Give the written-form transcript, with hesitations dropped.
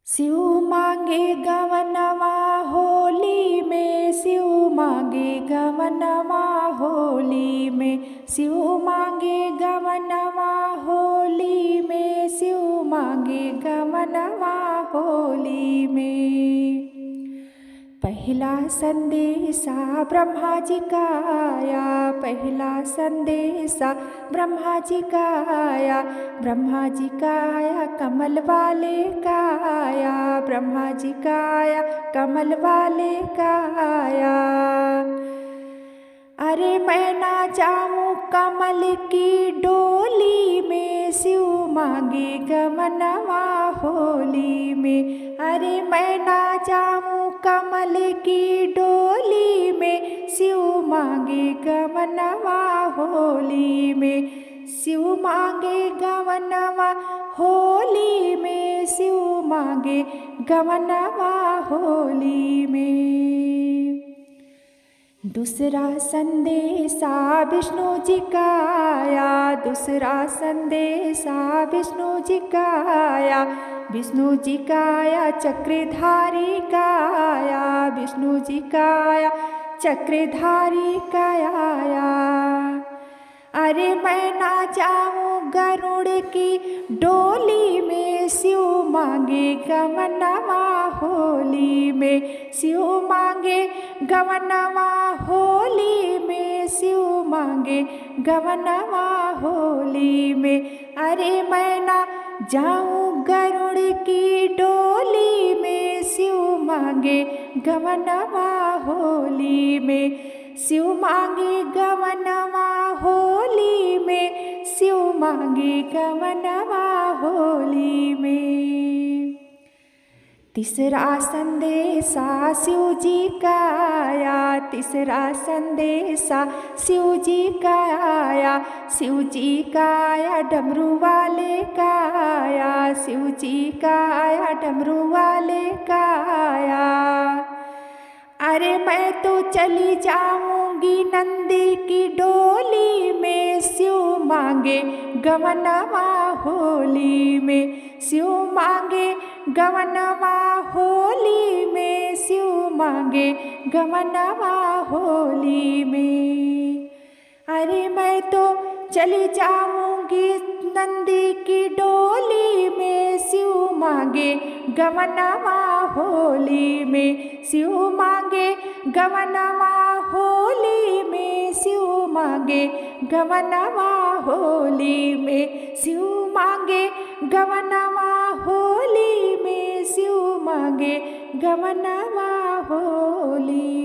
शिव मांगे गवनवा होली में, शिव मांगे गवनवा होली में, शिव मांगे गवनवा होली में, शिव मांगे गवनवा होली में। पहला संदेशा ब्रह्मा जी का आया, पहला संदेशा ब्रह्मा जी का आया, ब्रह्मा जी का आया कमल वाले का आया, ब्रह्मा जी का आया कमल वाले का आया। अरे मैं ना जाऊं कमल की डोली में, शिव मांगे गवनवा होली में। अरे मैं ना जाऊं कमल की डोली में, शिव मांगे गवनवा होली में, शिव मांगे गवनवा होली में, शिव मांगे गवनवा होली में। दूसरा संदेशा विष्णु जी का आया, दूसरा संदेशा विष्णु जी का आया, विष्णु जी का आया चक्रधारी का आया, विष्णु जी का आया चक्रधारी का आया। अरे मैं ना जाऊं गरुड़ की डोली में, शिव मांगे गवनवा होली में, शिव मांगे गवनवा होली में, शिव मांगे गवनवा होली में। अरे मैं ना जाऊं गरुड़ की डोली में, शिव मांगे गवनवा होली में, शिव मांगे गवनवा होली में, शिव मांगे गवनवा होली में। तीसरा संदेशा शिव जी का आया, तीसरा संदेशा शिव जी का आया, शिव जी का आया डमरू वाले का आया, शिव जी का आया डमरू वाले का आया। अरे मैं तो चली जाऊंगी नंदी की डोली में, शिव मांगे गवनवा होली में, शिव मांगे गवनवा होली में, शिव मांगे गवनवा होली में। अरे मैं तो चली जाऊंगी नंदी की डोली में, शिव मांगे गवनवा होली में, शिव मांगे गवनवा होली में, शिव मांगे गवनवा होली में, शिव मांगे गवनवा होली में, शिव मांगे गवनवा होली।